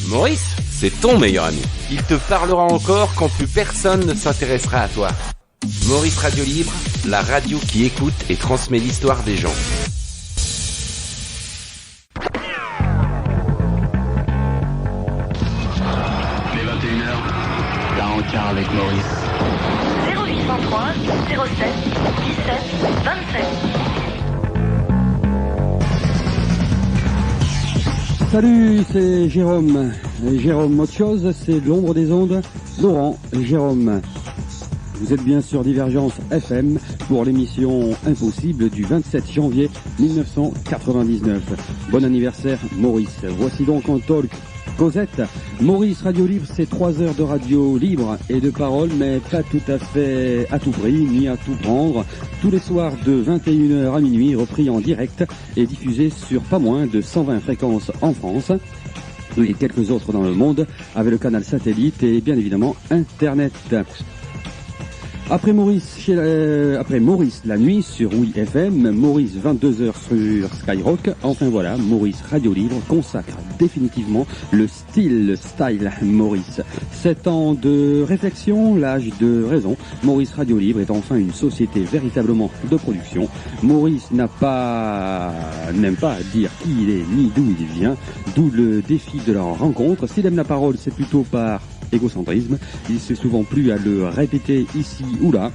Maurice, c'est ton meilleur ami. Il te parlera encore quand plus personne ne s'intéressera à toi. Maurice Radio Libre, la radio qui écoute et transmet l'histoire des gens. Les 21h, la rencard avec Maurice. 0803 07 17 27. Salut, c'est Jérôme. Jérôme, autre chose, c'est de l'ombre des ondes, Laurent Jérôme. Vous êtes bien sur Divergence FM pour l'émission Impossible du 27 janvier 1999. Bon anniversaire Maurice. Voici donc en talk Cosette. Maurice Radio Libre, c'est 3 heures de radio libre et de parole, mais pas tout à fait à tout prix, ni à tout prendre. Tous les soirs de 21h à minuit, repris en direct et diffusé sur pas moins de 120 fréquences en France et quelques autres dans le monde, avec le canal satellite et bien évidemment Internet. Après Maurice la nuit sur Oui FM, Maurice 22h sur Skyrock, enfin voilà, Maurice Radio Libre consacre définitivement le style Maurice. 7 ans de réflexion, l'âge de raison, Maurice Radio Libre est enfin une société véritablement de production. Maurice n'aime pas à dire qui il est ni d'où il vient, d'où le défi de leur rencontre. S'il aime la parole, c'est plutôt par égocentrisme, il s'est souvent plu à le répéter ici ou là.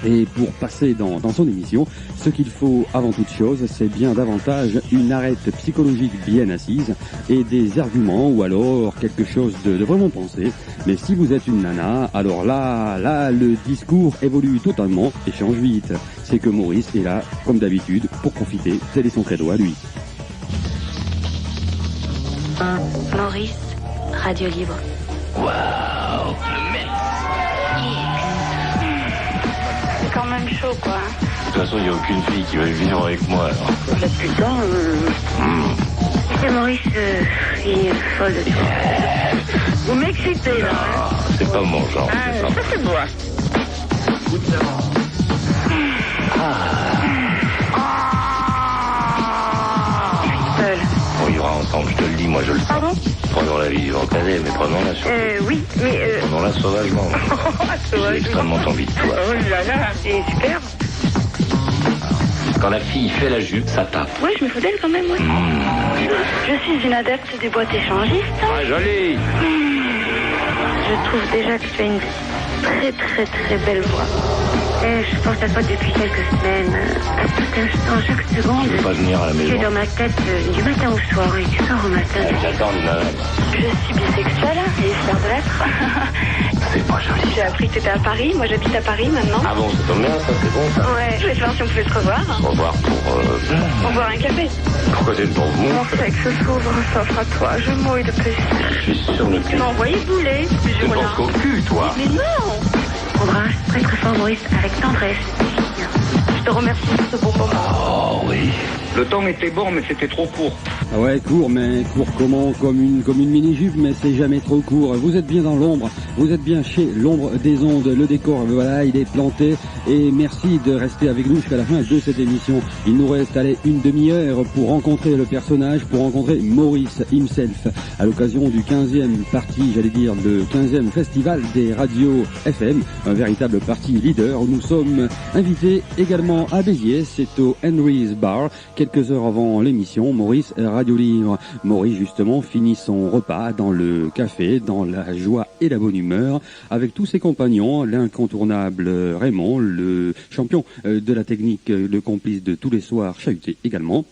Et pour passer dans son émission, ce qu'il faut avant toute chose, c'est bien davantage une arête psychologique bien assise et des arguments ou alors quelque chose de vraiment pensé. Mais si vous êtes une nana, alors là, le discours évolue totalement et change vite. C'est que Maurice est là, comme d'habitude, pour profiter, tel est son credo à lui. Maurice Radio Libre. Waouh, le mec. C'est quand même chaud, quoi. De toute façon, il n'y a aucune fille qui va vivre avec moi, alors. Bah putain, C'est Maurice, il est folle de toi. Vous m'excitez, là. Ah, c'est pas mon genre. Ah, ça c'est moi. On vivra ensemble, je te le dis, moi je le sens. Pardon? Prenons la vie du Vancadais, mais prenons-la sur. Oui, mais Prenons-la sauvagement. J'ai extrêmement envie de toi. Oh là là, c'est super. Quand la fille fait la jupe, ça tape. Ouais, je me fous d'elle quand même, ouais. Je suis une adepte des boîtes échangistes. Ah, joli. Je trouve déjà que tu as une très très très belle voix. Et je pense à toi depuis quelques semaines, à tout instant, chaque seconde. Je vais pas venir à la Tu maison. es dans ma tête du matin au soir et tu sors au matin. J'attends une nana. Je suis bisexuelle et fière de l'être. C'est pas joli. J'ai appris que tu étais à Paris, moi j'habite à Paris maintenant. Ah bon, ça tombe bien, ça, c'est bon, ça. Ouais, je voulais savoir si on pouvait se revoir. Au revoir pour... Pour boire un café. Pourquoi c'est pour vous? Mon sexe s'ouvre, s'offre à toi, je mouille de plaisir. Je suis sur le Tu cul. m'as envoyé bouler. Tu penses qu'au cul, toi? Mais non! Embrasse très très fort Maurice avec tendresse. Je te remercie pour ce bon moment. Oh oui. Le temps était bon, mais c'était trop court. Ah ouais, court, mais court comment? Comme une mini-jupe, mais c'est jamais trop court. Vous êtes bien dans l'ombre, vous êtes bien chez l'ombre des ondes. Le décor, voilà, il est planté. Et merci de rester avec nous jusqu'à la fin de cette émission. Il nous reste, une demi-heure pour rencontrer le personnage, pour rencontrer Maurice himself. À l'occasion du 15e parti, le 15e festival des radios FM, un véritable parti leader où nous sommes invités également à Béziers. C'est au Henry's Bar. Quelques heures avant l'émission, Maurice Radio Libre. Maurice, justement, finit son repas dans le café, dans la joie et la bonne humeur, avec tous ses compagnons, l'incontournable Raymond, le champion de la technique, le complice de tous les soirs chahutés également.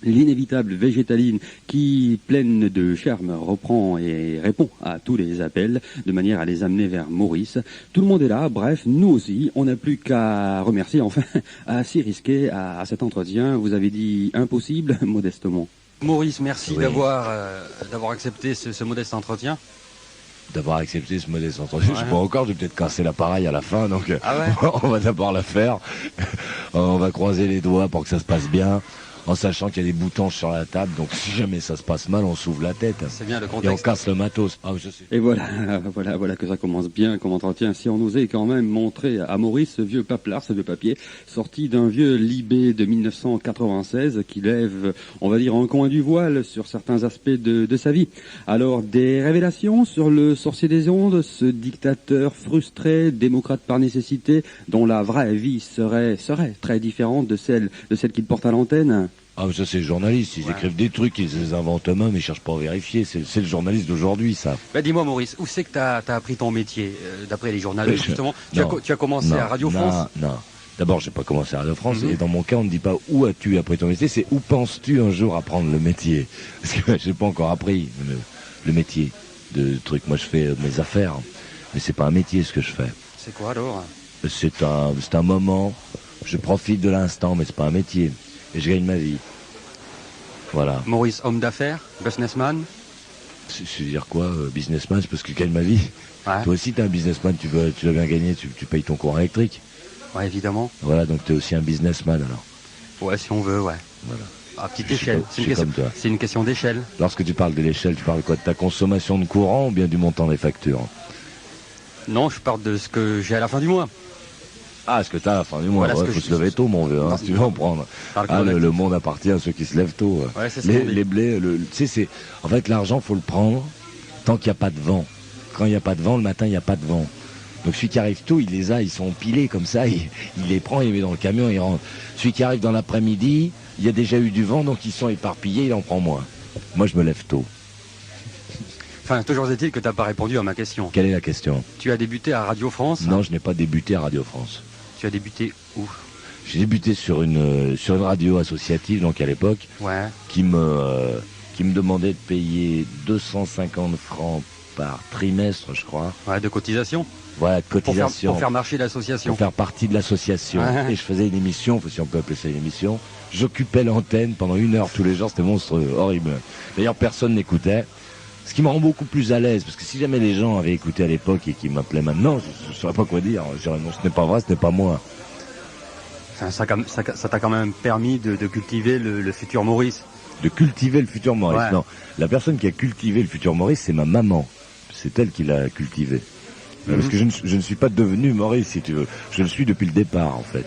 L'inévitable Végétaline qui, pleine de charme, reprend et répond à tous les appels de manière à les amener vers Maurice. Tout le monde est là, bref, nous aussi, on n'a plus qu'à remercier, enfin, à s'y risquer à cet entretien. Vous avez dit impossible, modestement. Maurice, merci d'avoir accepté ce modeste entretien. D'avoir accepté ce modeste entretien. Je sais pas encore, je vais peut-être casser l'appareil à la fin, donc Ah ouais. on va d'abord la faire. On va croiser les doigts pour que ça se passe bien. en sachant qu'il y a des boutons sur la table, donc si jamais ça se passe mal, on s'ouvre la tête. C'est bien le Et on contexte. casse le matos. Ah, je sais. Et voilà que ça commence bien comme entretien. Si on osait quand même montrer à Maurice ce vieux paplard, ce vieux papier, sorti d'un vieux Libé de 1996, qui lève, on va dire, un coin du voile sur certains aspects de sa vie. Alors, des révélations sur le sorcier des ondes, ce dictateur frustré, démocrate par nécessité, dont la vraie vie serait très différente de celle qu'il porte à l'antenne. Ah, ça c'est les journalistes, ils écrivent des trucs, ils les inventent eux-mêmes, ils cherchent pas à vérifier, c'est le journaliste d'aujourd'hui, ça. Bah, dis-moi Maurice, où c'est que t'as appris ton métier d'après les journalistes justement? Tu as commencé à Radio France? Non. D'abord, j'ai pas commencé à Radio France, et dans mon cas, on ne dit pas où as-tu appris ton métier, c'est où penses-tu un jour apprendre le métier? Parce que j'ai pas encore appris le métier de truc. Moi, je fais mes affaires, mais c'est pas un métier ce que je fais. C'est quoi alors? C'est un moment, je profite de l'instant, mais c'est pas un métier. Et je gagne ma vie. Voilà. Maurice, homme d'affaires, businessman? C'est dire quoi, businessman, c'est parce que je gagne ma vie. Ouais. Toi aussi, t'es un businessman, tu dois bien gagner, tu payes ton courant électrique. Ouais, évidemment. Voilà, donc t'es aussi un businessman alors. Ouais, si on veut, ouais. Voilà. À petite Je suis échelle. comme toi. C'est une question d'échelle. Lorsque tu parles de l'échelle, tu parles quoi, de ta consommation de courant ou bien du montant des factures? Non, je parle de ce que j'ai à la fin du mois. Ah, ce que t'as à la fin du mois, Voilà ce que faut je- se lever tôt, mon vieux, hein, Non, si tu veux en prendre. Parle Ah, correct. le monde appartient à ceux qui se lèvent tôt. Ouais, c'est ce qu'on dit. Les blés, tu sais, c'est... En fait, l'argent, faut le prendre tant qu'il n'y a pas de vent. Quand il n'y a pas de vent, le matin, il n'y a pas de vent. Donc celui qui arrive tôt, il les a, ils sont empilés comme ça, il les prend, il les met dans le camion, il rentre. Celui qui arrive dans l'après-midi, il y a déjà eu du vent, donc ils sont éparpillés, il en prend moins. Moi, je me lève tôt. Enfin, toujours est-il que t'as pas répondu à ma question. Quelle est la question? Tu as débuté à Radio France? Non, je n'ai pas débuté à Radio France. Tu as débuté où? J'ai débuté sur une radio associative, donc à l'époque, Ouais. qui me demandait de payer 250 francs par trimestre, je crois. Ouais, de cotisation. Voilà, de Pour cotisation. faire marcher l'association. Pour faire partie de l'association. Ouais. Et je faisais une émission, si on peut appeler ça une émission. J'occupais l'antenne pendant 1 heure tous les jours, c'était monstrueux, horrible. D'ailleurs, personne n'écoutait. Ce qui me rend beaucoup plus à l'aise, parce que si jamais les gens avaient écouté à l'époque et qui m'appelaient maintenant, je ne saurais pas quoi dire. Je dirais non, ce n'est pas vrai, ce n'est pas moi. Enfin, ça t'a quand même permis de cultiver le futur Maurice. De cultiver le futur Maurice. Ouais. Non, la personne qui a cultivé le futur Maurice, c'est ma maman. C'est elle qui l'a cultivé. Parce que je ne suis pas devenu Maurice, si tu veux. Je le suis depuis le départ, en fait.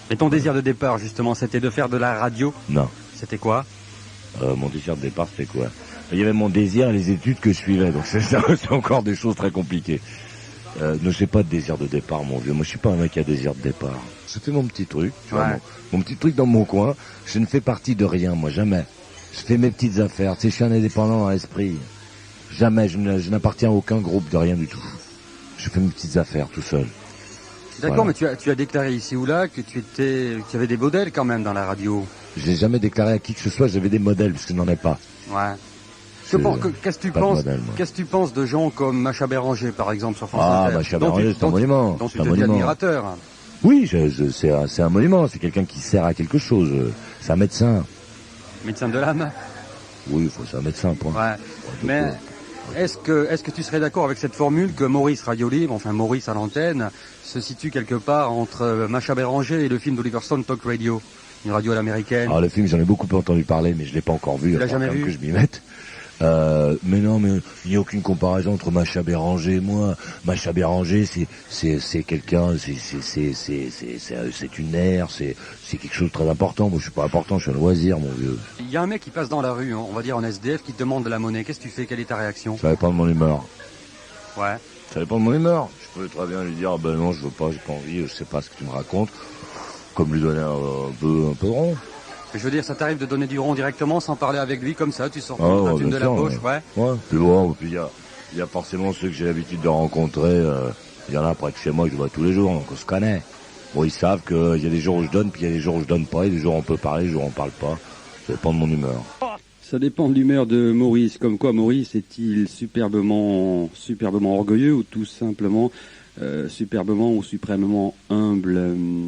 Et ton désir de départ, justement, c'était de faire de la radio? Non. C'était quoi? Mon désir de départ, c'était quoi? Il y avait mon désir et les études que je suivais, donc c'est encore des choses très compliquées. Ne j'ai pas de désir de départ, mon vieux. Moi, je suis pas un mec qui a désir de départ. Je fais mon petit truc, tu vois, Ouais. mon petit truc dans mon coin. Je ne fais partie de rien, moi, jamais. Je fais mes petites affaires. Tu sais, je suis un indépendant à l'esprit. Jamais, je n'appartiens à aucun groupe, de rien du tout. Je fais mes petites affaires tout seul. D'accord, Voilà. mais tu as déclaré ici ou là que tu avais des modèles quand même dans la radio. Je n'ai jamais déclaré à qui que ce soit, j'avais des modèles, parce que je n'en ai pas. Ouais. Je- Qu'est-ce que tu pas de penses? modèle, moi. Qu'est-ce que tu penses de gens comme Macha Béranger, par exemple, sur France Ah, Inter? Macha dont tu- Béranger, c'est un dont tu- monument. Dont tu C'est un te dis monument. admirateur. Oui, c'est un monument, c'est quelqu'un qui sert à quelque chose. C'est un médecin. Médecin de l'âme. Oui, c'est un médecin, point. Ouais. Mais est-ce que tu serais d'accord avec cette formule que Maurice Radio Libre, enfin Maurice à l'antenne, se situe quelque part entre Macha Béranger et le film d'Oliver Stone Talk Radio, une radio à l'américaine? Alors le film, j'en ai beaucoup entendu parler, mais je l'ai pas encore vu. Tu l'as il faut jamais quand même vu? que je m'y mette. Mais non, mais il n'y a aucune comparaison entre Macha Béranger et moi. Macha Béranger, c'est quelqu'un, c'est une ère, c'est quelque chose de très important. Moi, je suis pas important, je suis un loisir, mon vieux. Il y a un mec qui passe dans la rue, hein, on va dire en SDF, qui te demande de la monnaie. Qu'est-ce que tu fais? Quelle est ta réaction? Ça dépend de mon humeur. Ouais. Ça dépend de mon humeur. Je peux très bien lui dire, ben non, je veux pas, j'ai pas envie, je sais pas ce que tu me racontes. Comme lui donner un peu rond. Je veux dire, ça t'arrive de donner du rond directement sans parler avec lui comme ça, tu sors Ah, ton ouais, thune bien de la sûr, poche, ouais. Ouais. Puis bon, puis il y a forcément ceux que j'ai l'habitude de rencontrer. Il y en a près de chez moi que je vois tous les jours, donc on se connaît. Bon, ils savent qu'il y a des jours où je donne, puis il y a des jours où je donne pas, et des jours où on peut parler, des jours où on parle pas. Ça dépend de mon humeur. Ça dépend de l'humeur de Maurice. Comme quoi, Maurice est-il superbement orgueilleux ou tout simplement superbement ou suprêmement humble?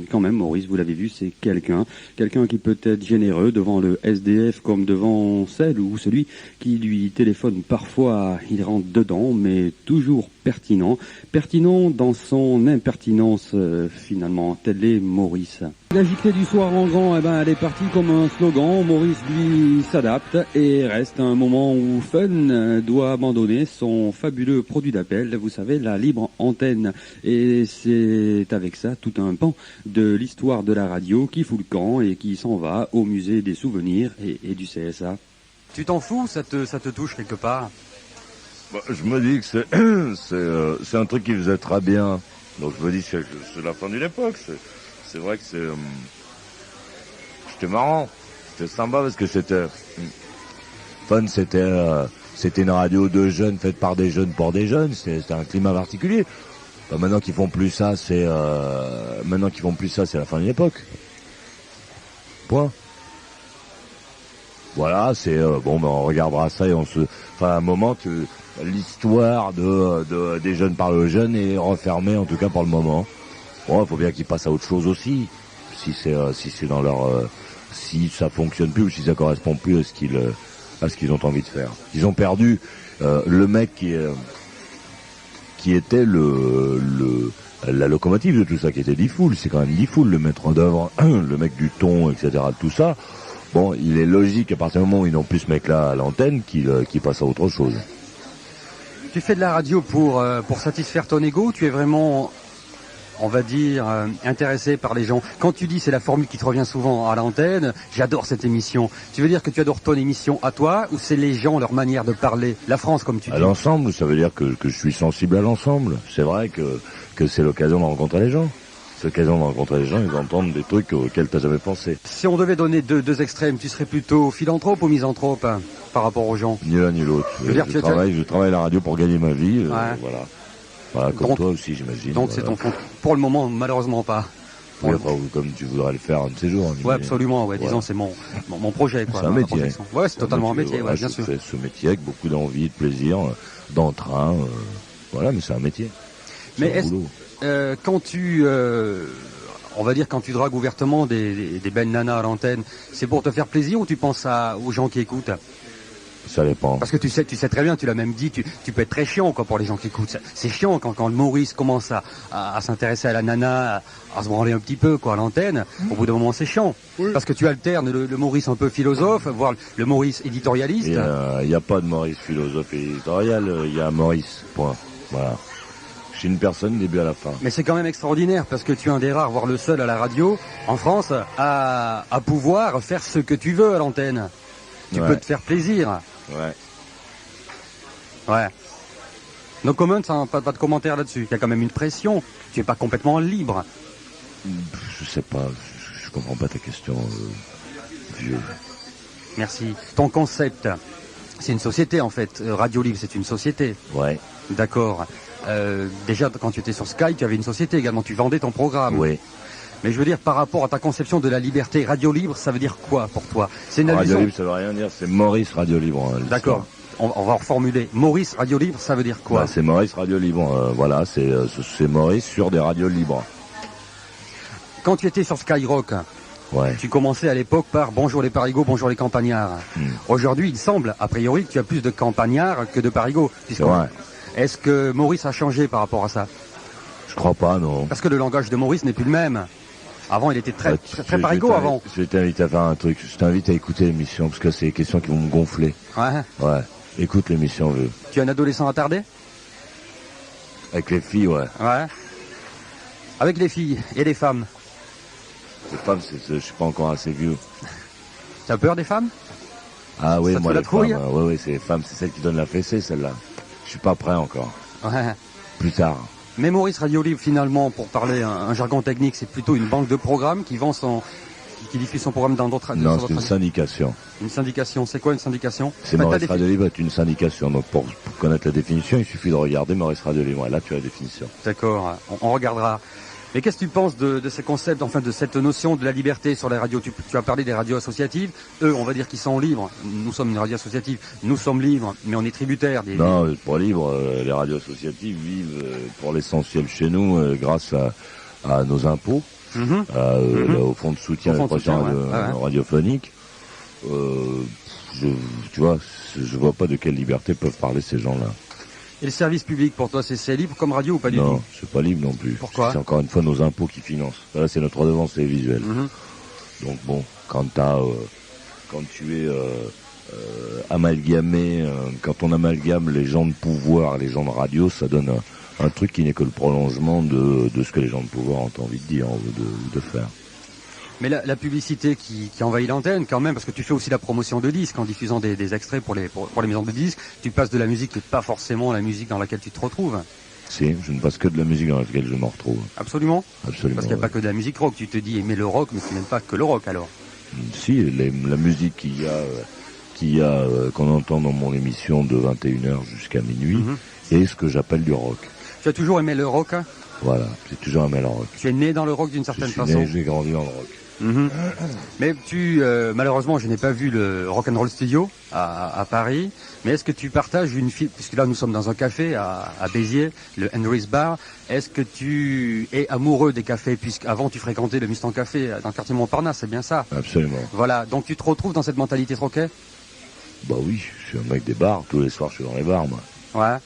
Quand même, Maurice, vous l'avez vu, c'est quelqu'un qui peut être généreux devant le SDF comme devant celle ou celui qui lui téléphone. Parfois, il rentre dedans, mais toujours pertinent dans son impertinence finalement. Tel est Maurice. La giclée du soir en grand, elle est partie comme un slogan. Maurice, lui, s'adapte et reste un moment où Fun doit abandonner son fabuleux produit d'appel, vous savez, la libre antenne. Et c'est avec ça tout un pan de l'histoire de la radio qui fout le camp et qui s'en va au musée des souvenirs et du CSA. Tu t'en fous, ça te touche quelque part? Je me dis que c'est un truc qui faisait très bien. Donc je me dis que c'est la fin d'une époque. C'est vrai que c'était marrant, c'était sympa parce que c'était Fun, c'était une radio de jeunes faite par des jeunes pour des jeunes, c'était un climat particulier. Maintenant qu'ils font plus ça, c'est la fin d'une époque. Point. Voilà, on regardera ça et à un moment l'histoire des jeunes par le jeune est refermée en tout cas pour le moment. Bon, faut bien qu'ils passent à autre chose aussi. Si c'est dans leur, si ça fonctionne plus ou si ça correspond plus à ce qu'ils ont envie de faire. Ils ont perdu le mec qui était la locomotive de tout ça, qui était Diffoul. C'est quand même Diffoul, le maître d'œuvre, le mec du ton, etc. Tout ça. Bon, il est logique à partir du moment où ils n'ont plus ce mec-là à l'antenne qu'il passe à autre chose. Tu fais de la radio pour satisfaire ton ego. Tu es vraiment, on va dire, intéressé par les gens. Quand tu dis, c'est la formule qui te revient souvent à l'antenne, j'adore cette émission. Tu veux dire que tu adores ton émission à toi, ou c'est les gens, leur manière de parler, la France comme tu dis? À l'ensemble, ça veut dire que je suis sensible à l'ensemble. C'est vrai que c'est l'occasion de rencontrer les gens. C'est l'occasion de rencontrer les gens et d'entendre des trucs auxquels tu n'as jamais pensé. Si on devait donner deux extrêmes, tu serais plutôt philanthrope ou misanthrope par rapport aux gens? Ni l'un ni l'autre. Je travaille à la radio pour gagner ma vie. Voilà. Voilà, comme donc, toi aussi, j'imagine. Donc c'est ton fond. Pour le moment, malheureusement pas. Oui, comme tu voudrais le faire un de ces jours. Oui, absolument. Ouais. Disons, c'est mon projet. C'est un métier. Ouais, c'est totalement un métier, bien sûr. Fais ce métier avec beaucoup d'envie, de plaisir, d'entrain. Voilà, mais c'est un métier. Mais quand tu, on va dire, quand tu dragues ouvertement des belles nanas à l'antenne, c'est pour te faire plaisir ou tu penses aux gens qui écoutent? Ça dépend. Parce que tu sais très bien, tu l'as même dit, tu peux être très chiant pour les gens qui écoutent. C'est chiant quand le Maurice commence à s'intéresser à la nana, à se branler un petit peu à l'antenne. Au bout d'un moment, c'est chiant. Oui. Parce que tu alternes le Maurice un peu philosophe, voire le Maurice éditorialiste. Il n'y a pas de Maurice philosophe et éditorial, il y a Maurice, point. Voilà. Je suis une personne début à la fin. Mais c'est quand même extraordinaire parce que tu es un des rares, voire le seul à la radio, en France, à pouvoir faire ce que tu veux à l'antenne. Tu peux te faire plaisir. Ouais. No comments, hein, pas de commentaires là-dessus. Il y a quand même une pression. Tu es pas complètement libre. Je sais pas. Je comprends pas ta question, vieux. Merci. Ton concept, c'est une société en fait. Radio Libre, c'est une société. Ouais. D'accord. Déjà, quand tu étais sur Sky, tu avais une société également. Tu vendais ton programme. Oui. Mais je veux dire, par rapport à ta conception de la liberté, Radio Libre, ça veut dire quoi pour toi? C'est une Radio Libre, ça veut rien dire, c'est Maurice Radio Libre. D'accord. On va reformuler. Maurice Radio Libre, ça veut dire quoi? C'est Maurice Radio Libre. Voilà, c'est Maurice sur des radios libres. Quand tu étais sur Skyrock, tu commençais à l'époque par bonjour les parigots, bonjour les campagnards. Aujourd'hui, il semble, a priori, que tu as plus de campagnards que de parigots. C'est vrai. Est-ce que Maurice a changé par rapport à ça? Je crois pas, non. Parce que le langage de Maurice n'est plus le même. Avant, il était très parigot avant. Je vais t'inviter à faire un truc. Je t'invite à écouter l'émission parce que c'est des questions qui vont me gonfler. Ouais. Écoute l'émission, vieux. Tu es un adolescent attardé? Avec les filles, ouais. Avec les filles et les femmes. Les femmes, je suis pas encore assez vieux. Tu as peur des femmes? Ah oui, ça moi les femmes. Oui, c'est les femmes, c'est celles qui donnent la fessée, celle-là. Je suis pas prêt encore. Plus tard. Mais Maurice Radio Libre, finalement, pour parler un jargon technique, c'est plutôt une banque de programmes qui diffuse son programme dans d'autres radios. Non, c'est une syndication. Une syndication, c'est quoi une syndication? C'est Maurice Radio Libre est une syndication. Donc pour connaître la définition, il suffit de regarder Maurice Radio Libre. Et là, tu as la définition. D'accord, on regardera. Mais qu'est-ce que tu penses de ces concepts, enfin de cette notion de la liberté sur les radios? Tu as parlé des radios associatives. Eux, on va dire qu'ils sont libres. Nous sommes une radio associative. Nous sommes libres, mais on est tributaires. Non, pas libres. Les radios associatives vivent pour l'essentiel chez nous grâce à nos impôts, au fonds de soutien à la radiophonique. Tu vois, je vois pas de quelle liberté peuvent parler ces gens-là. Et le service public, pour toi, c'est libre comme radio ou pas du tout? Non, c'est pas libre non plus. Pourquoi? C'est encore une fois nos impôts qui financent. Là, c'est notre redevance télévisuelle. Donc bon, quand tu es amalgamé, quand on amalgame les gens de pouvoir, les gens de radio, ça donne un truc qui n'est que le prolongement de ce que les gens de pouvoir ont envie de dire ou de faire. Mais la publicité qui envahit l'antenne quand même, parce que tu fais aussi la promotion de disques en diffusant des extraits pour les maisons de disques, tu passes de la musique qui n'est pas forcément la musique dans laquelle tu te retrouves. Si, je ne passe que de la musique dans laquelle je me retrouve. Absolument. Absolument. Parce qu'il n'y a pas que de la musique rock, tu te dis aimer le rock, mais tu n'aimes pas que le rock alors. Si, la musique qu'on entend dans mon émission de 21h jusqu'à minuit, est ce que j'appelle du rock. Tu as toujours aimé le rock? Voilà, j'ai toujours aimé le rock. Tu es né dans le rock d'une certaine façon? J'ai grandi dans le rock. Mais malheureusement, je n'ai pas vu le Rock'n'Roll Studio à Paris. Mais est-ce que tu partages puisque là nous sommes dans un café à Béziers, le Henry's Bar. Est-ce que tu es amoureux des cafés, puisqu'avant tu fréquentais le Mustang Café dans le quartier Montparnasse, c'est bien ça? Absolument. Voilà, donc tu te retrouves dans cette mentalité troquet? Bah oui, je suis un mec des bars. Tous les soirs, je suis dans les bars, moi. Ouais.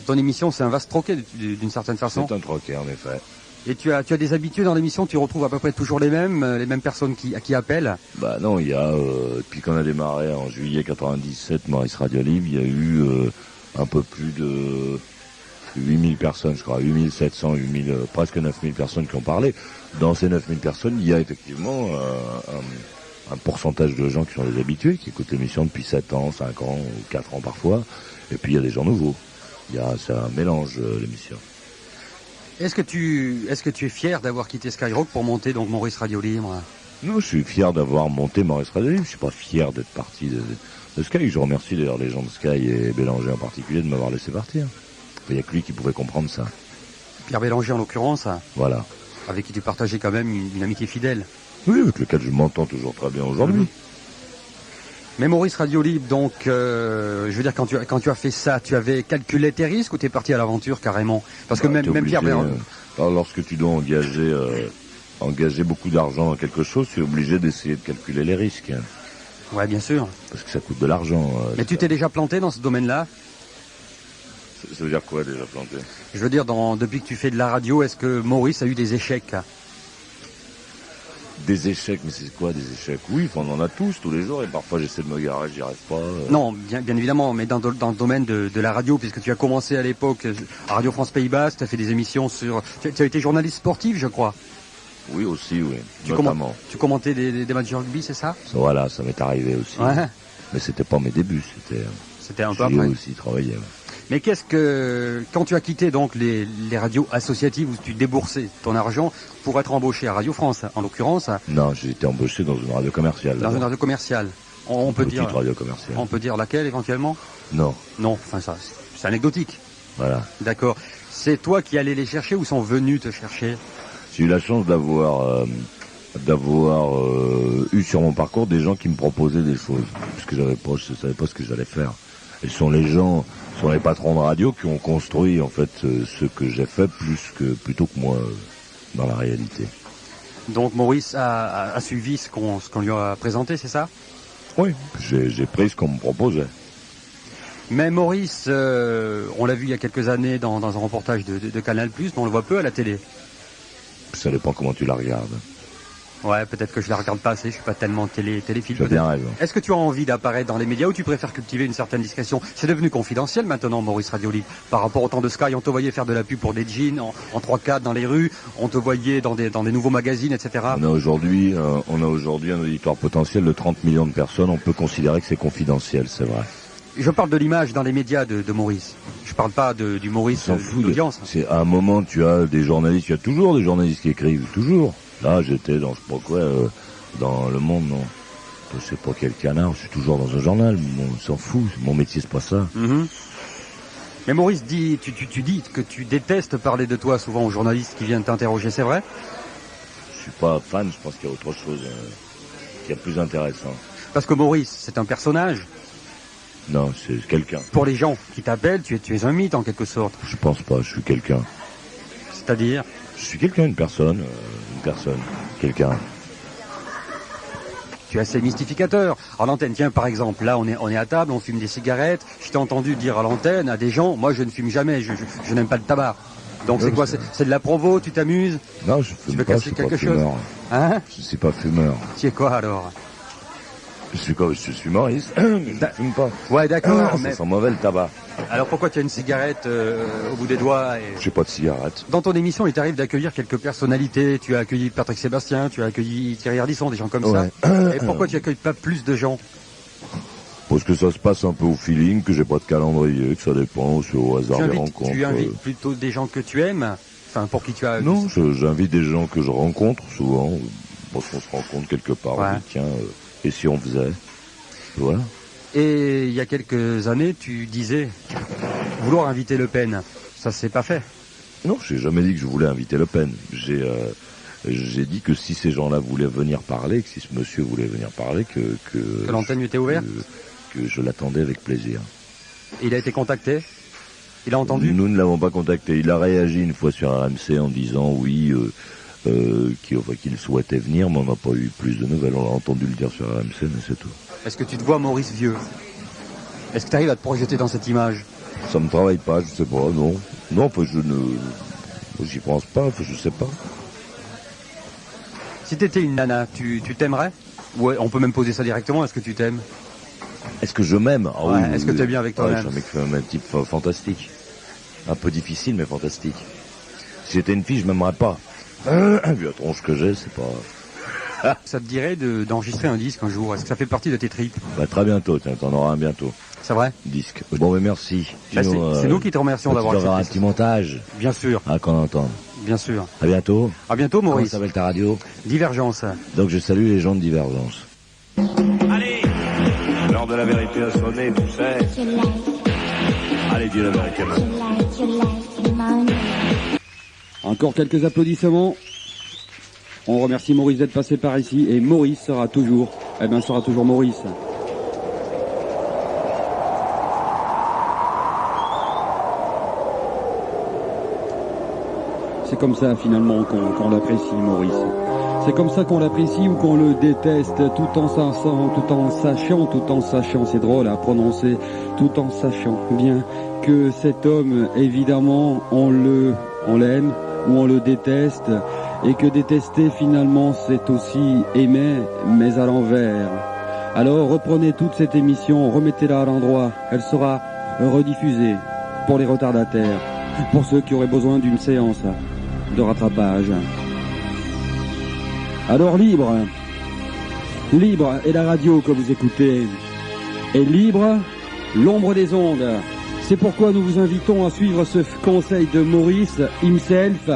Ton émission, c'est un vaste troquet d'une certaine façon. C'est un troquet, en effet. Et tu as des habitués dans l'émission, tu retrouves à peu près toujours les mêmes personnes qui appellent? Bah non, il y a, depuis qu'on a démarré en juillet 97, Maurice Radio Libre, il y a eu un peu plus de 8000 personnes, je crois, 8700, 8000, presque 9000 personnes qui ont parlé. Dans ces 9000 personnes, il y a effectivement un pourcentage de gens qui sont des habitués, qui écoutent l'émission depuis 7 ans, 5 ans, ou 4 ans parfois. Et puis il y a des gens nouveaux. C'est un mélange, l'émission. Est-ce que tu es fier d'avoir quitté Skyrock pour monter donc Maurice Radio Libre? Non, je suis fier d'avoir monté Maurice Radio Libre. Je suis pas fier d'être parti de Sky. Je remercie d'ailleurs les gens de Sky et Bélanger en particulier de m'avoir laissé partir. Il n'y a que lui qui pouvait comprendre ça. Pierre Bélanger en l'occurrence. Voilà. Avec qui tu partageais quand même une amitié fidèle. Oui, avec lequel je m'entends toujours très bien aujourd'hui. Mais Maurice Radio Libre, donc, je veux dire, quand tu as fait ça, tu avais calculé tes risques ou t'es parti à l'aventure carrément? Parce que même Pierre Bélanger... lorsque tu dois engager beaucoup d'argent dans quelque chose, tu es obligé d'essayer de calculer les risques. Ouais, bien sûr. Parce que ça coûte de l'argent. Mais tu t'es déjà planté dans ce domaine-là? Ça veut dire quoi, déjà planté? Je veux dire, depuis que tu fais de la radio, est-ce que Maurice a eu des échecs? Des échecs, mais c'est quoi des échecs? Oui, on en a tous les jours, et parfois j'essaie de me garer, j'y arrive pas. Non, bien évidemment, mais dans le domaine de la radio, puisque tu as commencé à l'époque à Radio France Pays Basque, tu as fait des émissions sur... Tu as été journaliste sportif, je crois. Oui, aussi, oui, notamment. Tu commentais des matchs de rugby, c'est ça? Voilà, ça m'est arrivé aussi. Ouais. Mais c'était pas mes débuts, c'était un peu après. J'ai aussi travaillé. Mais quand tu as quitté donc les radios associatives où tu déboursais ton argent pour être embauché à Radio France, en l'occurrence? Non, j'ai été embauché dans une radio commerciale. Dans une radio commerciale. On peut dire. Radio commerciale. On peut dire laquelle éventuellement? Non. Non, enfin ça, c'est anecdotique. Voilà. D'accord. C'est toi qui allais les chercher ou sont venus te chercher? J'ai eu la chance d'avoir eu sur mon parcours des gens qui me proposaient des choses, parce que je savais pas ce que j'allais faire. Et ce sont les patrons de radio qui ont construit en fait ce que j'ai fait plutôt que moi dans la réalité. Donc Maurice a suivi ce qu'on lui a présenté, c'est ça? Oui, j'ai pris ce qu'on me proposait. Mais Maurice, on l'a vu il y a quelques années dans un reportage de Canal+, mais on le voit peu à la télé. Ça dépend comment tu la regardes. Ouais, peut-être que je la regarde pas assez, je suis pas tellement téléphile. Tu as bien raison. Est-ce que tu as envie d'apparaître dans les médias ou tu préfères cultiver une certaine discrétion? C'est devenu confidentiel maintenant, Maurice Radio Libre. Par rapport au temps de Sky, on te voyait faire de la pub pour des jeans en 3/4 dans les rues, on te voyait dans des nouveaux magazines, etc. On a aujourd'hui un auditoire potentiel de 30 millions de personnes, on peut considérer que c'est confidentiel, c'est vrai. Je parle de l'image dans les médias de Maurice. Je parle pas du Maurice d'audience. C'est à un moment, tu as des journalistes, il y a toujours des journalistes qui écrivent, toujours. Là, j'étais dans, je sais pas quoi, dans Le Monde, non. Je sais pas quel canard, je suis toujours dans un journal, on s'en fout, mon métier c'est pas ça. Mm-hmm. Mais Maurice, tu dis que tu détestes parler de toi souvent aux journalistes qui viennent t'interroger, c'est vrai? Je suis pas fan, je pense qu'il y a autre chose qui est plus intéressant. Parce que Maurice, c'est un personnage. Non, c'est quelqu'un. Pour les gens qui t'appellent, tu es un mythe en quelque sorte. Je pense pas, je suis quelqu'un. C'est-à-dire? Je suis quelqu'un, une personne, quelqu'un. tu es assez mystificateur. À l'antenne, tiens, par exemple, là, on est à table, on fume des cigarettes. Je t'ai entendu dire à l'antenne à des gens, moi, je ne fume jamais, je n'aime pas le tabac. Donc c'est quoi, c'est de la provo, tu t'amuses? Non, je Tu fume veux pas, je casser suis pas quelque chose? fumeur. Hein? Je suis pas fumeur. Tu es quoi alors? Je suis Maurice, mais je fume pas. Ouais, d'accord, Ça mais sent mauvais le tabac. alors pourquoi tu as une cigarette au bout des doigts et... J'ai pas de cigarette. Dans ton émission, il t'arrive d'accueillir quelques personnalités. Tu as accueilli Patrick Sébastien, tu as accueilli Thierry Ardisson, des gens comme Ouais. ça. Et pourquoi tu accueilles pas plus de gens? Parce que ça se passe un peu au feeling, que j'ai pas de calendrier, que ça dépend, c'est au hasard des rencontres. Tu invites plutôt des gens que tu aimes? Enfin, pour qui tu as... Non, j'invite des gens que je rencontre souvent, parce qu'on se rencontre quelque part, Ouais. on dit tiens, et si on faisait? Voilà. Et il y a quelques années, tu disais vouloir inviter Le Pen. Ça s'est pas fait. Non, j'ai jamais dit que je voulais inviter Le Pen. J'ai dit que si ces gens-là voulaient venir parler, que si ce monsieur voulait venir parler, que l'antenne lui était ouverte? que je l'attendais avec plaisir. Et il a été contacté? Il a entendu? Nous ne l'avons pas contacté. Il a réagi une fois sur RMC en disant oui, qu'il souhaitait venir, mais on n'a pas eu plus de nouvelles. On a entendu le dire sur RMC, mais c'est tout. Est-ce que tu te vois Maurice vieux? Est-ce que tu arrives à te projeter dans cette image? Ça me travaille pas, je sais pas, non. Non, enfin, j'y pense pas, enfin, je sais pas. Si t'étais une nana, tu t'aimerais? Ouais, on peut même poser ça directement. Est-ce que tu t'aimes? Est-ce que je m'aime? Ah Ouais, oui, est-ce que t'es bien avec toi-même? Je suis un type fantastique. Un peu difficile, mais fantastique. Si j'étais une fille, je m'aimerais pas. Vu la tronche que j'ai, c'est pas... Ça te dirait d'enregistrer un disque un jour? Est-ce que ça fait partie de tes tripes? Bah, très bientôt, tiens, t'en auras un bientôt. C'est vrai? Disque. Bon, mais merci. Bah, c'est nous qui te remercions d'avoir Tu dois avoir un accepté. petit montage. Bien sûr, Ah, qu'on entende. bien sûr. À bientôt. À bientôt Comment Maurice. s'appelle ta radio? Divergence. Donc, je salue les gens de Divergence. Allez, l'heure de la vérité a sonné, tu sais. Allez, dis la vérité maintenant. Encore quelques applaudissements. On remercie Maurice d'être passé par ici et Maurice sera toujours Maurice. C'est comme ça finalement qu'on l'apprécie Maurice. C'est comme ça qu'on l'apprécie ou qu'on le déteste tout en sachant, c'est drôle à prononcer, tout en sachant bien que cet homme, évidemment, on l'aime ou on le déteste, et que détester finalement c'est aussi aimer, mais à l'envers. Alors reprenez toute cette émission, remettez-la à l'endroit, elle sera rediffusée pour les retardataires, pour ceux qui auraient besoin d'une séance de rattrapage. Alors libre est la radio que vous écoutez, et libre l'ombre des ondes. C'est pourquoi nous vous invitons à suivre ce conseil de Maurice himself,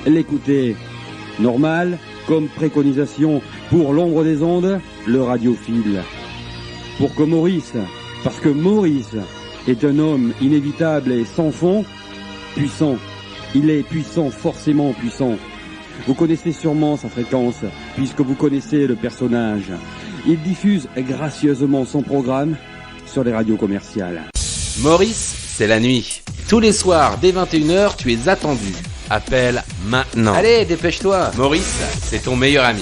l'écouter. Normal, comme préconisation pour l'ombre des ondes, le radiophile. Parce que Maurice est un homme inévitable et sans fond, puissant. Il est puissant, forcément puissant. Vous connaissez sûrement sa fréquence, puisque vous connaissez le personnage. Il diffuse gracieusement son programme sur les radios commerciales. Maurice, c'est la nuit. Tous les soirs, dès 21h, tu es attendu. Appelle maintenant. Allez, dépêche-toi. Maurice, c'est ton meilleur ami.